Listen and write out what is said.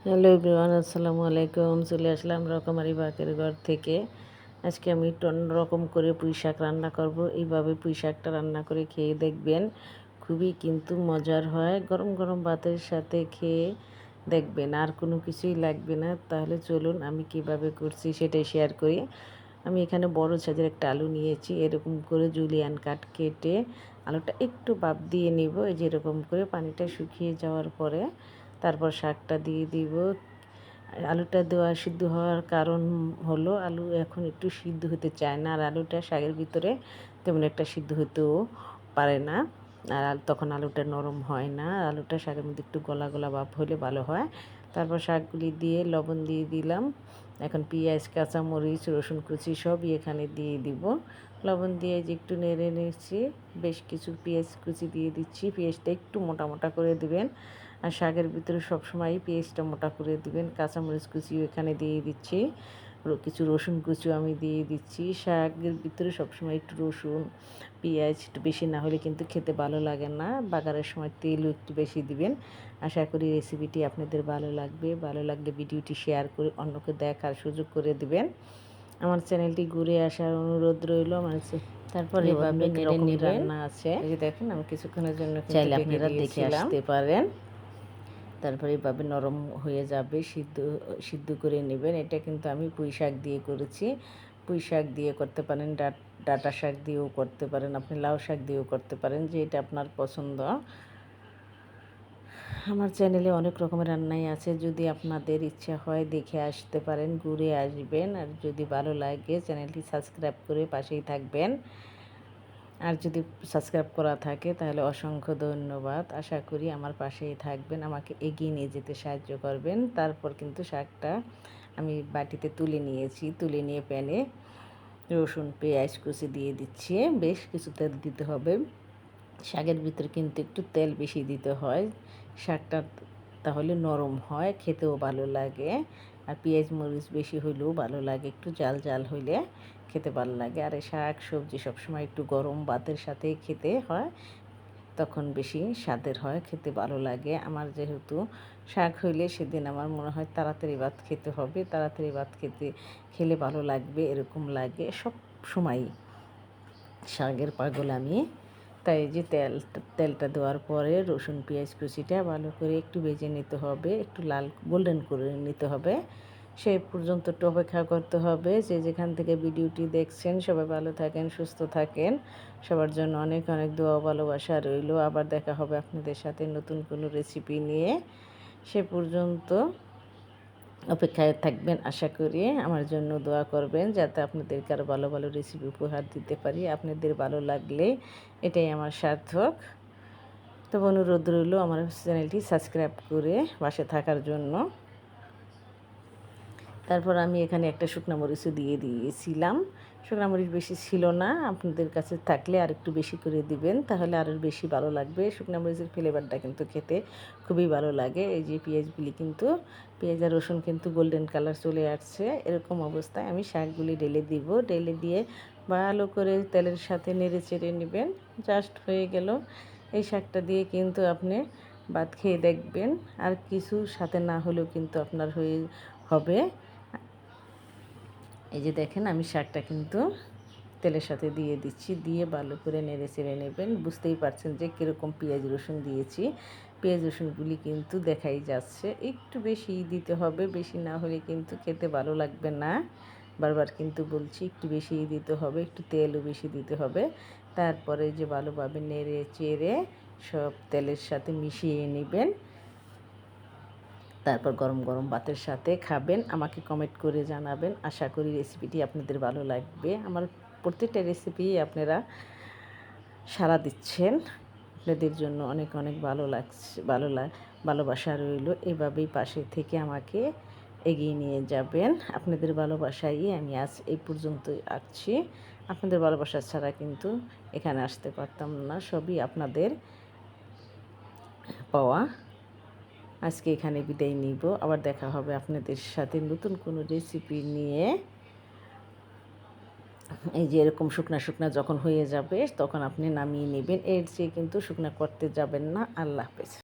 Hello everyone, আসসালামু আলাইকুম। চলে আসলাম রকমারি বাকের ঘর থেকে। আজকে আমি একটু অন্যরকম করে পুঁই শাক রান্না করব। এইভাবে পুঁই শাকটা রান্না করে খেয়ে দেখবেন, খুবই কিন্তু মজার হয়। গরম গরম ভাতের সাথে খেয়ে দেখবেন, আর কোনো কিছুই লাগবে না। তাহলে চলুন আমি কিভাবে করছি সেটাই শেয়ার করি। আমি এখানে বড় সাইজের একটা আলু নিয়েছি। এরকম করে জুলিয়ান কাট কেটে আলুটা একটু ভাপ দিয়ে নিব। এই যে এরকম করে পানিটা শুকিয়ে যাওয়ার পরে তারপর শাকটা দিয়ে দিব। আলুটা দেওয়া সিদ্ধ হওয়ার কারণ হলো আলু এখন একটু সিদ্ধ হতে চায় না, আর আলুটা শাকের ভিতরে তেমন একটা সিদ্ধ হতেও পারে না, আর তখন আলুটা নরম হয় না। আলুটা শাকের মধ্যে একটু গলা গলা ভাব হলে ভালো হয়। তারপর শাকগুলি দিয়ে লবণ দিয়ে দিলাম। এখন পেঁয়াজ, কাঁচামরিচ, রসুন কুচি সবই এখানে দিয়ে দিব। লবণ দিয়ে যে একটু নেড়ে নিচ্ছি, বেশ কিছু পেঁয়াজ কুচি দিয়ে দিচ্ছি। পেঁয়াজটা একটু মোটা মোটা করে দিবেন, আর শাকের ভিতরে সবসময়ই পেঁয়াজটা মোটা করে দিবেন। কাঁচামরিচ কুচিও এখানে দিয়ে দিচ্ছি, কিছু রসুন কুচিও আমি দিয়ে দিচ্ছি। শাকের ভিতরে সবসময় একটু রসুন পেঁয়াজ একটু বেশি না হলে কিন্তু খেতে ভালো লাগে না। বাগারের সময় তেলও একটু বেশি দিবেন। আশা করি রেসিপিটি আপনাদের ভালো লাগবে। ভালো লাগলে ভিডিওটি শেয়ার করে অন্যকে দেখার সুযোগ করে দিবেন। আমার চ্যানেলটি ঘুরে আসার অনুরোধ রইল। তারপর এভাবে অনেক নেড়ে রকমের নেবেন। রান্না আছে, এই যে দেখেন, আমি কিছুক্ষণের জন্য কিন্তু চাইলে ঢেকে আপনারা দেখে দিয়েছিলাম। আসতে পারেন। তারপরে এভাবে নরম হয়ে যাবে, সিদ্ধ সিদ্ধ করে নেবেন। এটা কিন্তু আমি পুঁই শাক দিয়ে করেছি। পুঁই শাক দিয়ে করতে পারেন, ডাঁটা শাক দিয়েও করতে পারেন, আপনি লাউ শাক দিয়েও করতে পারেন, যে এটা আপনার পছন্দ। আমার চ্যানেলে অনেক রকমের রান্নাই আছে, যদি আপনাদের ইচ্ছা হয় দেখে আসতে পারেন, ঘুরে আসবেন। আর যদি ভালো লাগে চ্যানেলটি সাবস্ক্রাইব করে পাশেই থাকবেন। আর যদি সাবস্ক্রাইব করা থাকে তাহলে অসংখ্য ধন্যবাদ। আশা করি আমার পাশেই থাকবেন, আমাকে এগিয়ে নিয়ে যেতে সাহায্য করবেন। তারপর কিন্তু শাকটা আমি বাটিতে তুলে নিয়েছি। তুলে নিয়ে প্যানে রসুন পেঁয়াজ কুচি দিয়ে দিচ্ছি। বেশ কিছু তেল দিতে হবে। শাকের ভিতরে কিন্তু একটু তেল বেশি দিতে হয়, শাকটা তাহলে নরম হয়, খেতেও ভালো লাগে। আর পেঁয়াজ মরিচ বেশি হইলেও ভালো লাগে, একটু জাল জাল হইলে খেতে ভালো লাগে। আর এই শাক সবজি সবসময় একটু গরম ভাতের সাথে খেতে হয়, তখন বেশি স্বাদের হয়, খেতে ভালো লাগে। আমার যেহেতু শাক হইলে সেদিন আমার মনে হয় তাড়াতাড়ি ভাত খেতে হবে, তাড়াতাড়ি ভাত খেলে ভালো লাগবে, এরকম লাগে সব সময়ই। শাকের পাগল আমি। তাই যে তেলটা দেওয়ার পরে রসুন পেঁয়াজ কুচিটা ভালো করে একটু ভেজে নিতে হবে, একটু লাল গোল্ডেন করে নিতে হবে। সেই পর্যন্ত একটু অপেক্ষা করতে হবে। যে যেখান থেকে ভিডিওটি দেখছেন সবাই ভালো থাকেন, সুস্থ থাকেন। সবার জন্য অনেক অনেক দোয়া ভালোবাসা রইল। আবার দেখা হবে আপনাদের সাথে নতুন কোনো রেসিপি নিয়ে। সে পর্যন্ত অপেক্ষায় থাকবেন। আশা করি আমার জন্য দোয়া করবেন, যাতে আপনাদেরকে আরও ভালো ভালো রেসিপি উপহার দিতে পারি। আপনাদের ভালো লাগলে এটাই আমার সার্থক। তবে অনুরোধ রইল আমার চ্যানেলটি সাবস্ক্রাইব করে পাশে থাকার জন্য। তারপর আমি এখানে একটা শুকনো মরিচও দিয়ে দিয়েছিলাম। শুকনো মরিচ বেশি ছিল না, আপনাদের কাছে থাকলে আর একটু বেশি করে দিবেন, তাহলে আরও বেশি ভালো লাগবে। শুকনো মরিচের ফ্লেভারটা কিন্তু খেতে খুবই ভালো লাগে। এই যে পেঁয়াজ আর রসুন কিন্তু গোল্ডেন কালার চলে আসছে, এরকম অবস্থায় আমি শাকগুলি ঢেলে দিব। ঢেলে দিয়ে ভালো করে তেলের সাথে নেড়ে চেড়ে নেবেন। জাস্ট হয়ে গেল। এই শাকটা দিয়ে কিন্তু আপনি ভাত খেয়ে দেখবেন, আর কিছু সাথে না হলেও কিন্তু আপনার হবে। এই যে দেখেন, আমি শাকটা কিন্তু তেলের সাথে দিয়ে দিচ্ছি, দিয়ে ভালো করে নেড়ে চেড়ে নেবেন। বুঝতেই পারছেন যে কীরকম পেঁয়াজ রসুন দিয়েছি। পেঁয়াজ রসুনগুলি কিন্তু দেখাই যাচ্ছে, একটু বেশি দিতে হবে, বেশি না হলে কিন্তু খেতে ভালো লাগবে না। বারবার কিন্তু বলছি একটু বেশি দিতে হবে, একটু তেলও বেশি দিতে হবে। তারপরে যে ভালোভাবে নেড়ে চেড়ে সব তেলের সাথে মিশিয়ে নেবেন। তারপর গরম গরম ভাতের সাথে খাবেন। আমাকে কমেন্ট করে জানাবেন। আশা করি রেসিপিটি আপনাদের ভালো লাগবে। আমার প্রত্যেকটা রেসিপি আপনারা সাড়া দিচ্ছেন, আপনাদের জন্য অনেক অনেক ভালো লাগছে, ভালোবাসা রইল। এভাবেই পাশে থেকে আমাকে এগিয়ে নিয়ে যাবেন। আপনাদের ভালোবাসাই আমি আজ এই পর্যন্তই আসছি। আপনাদের ভালোবাসা ছাড়া কিন্তু এখানে আসতে পারতাম না, সবই আপনাদের পাওয়া। আজকে এখানে বিদায় নিব, আবার দেখা হবে আপনাদের সাথে নতুন কোনো রেসিপি নিয়ে। এই যে এরকম শুকনা শুকনা যখন হয়ে যাবে তখন আপনি নামিয়ে নেবেন, এর চেয়ে কিন্তু শুকনা করতে যাবেন না। আল্লাহ হাফেজ।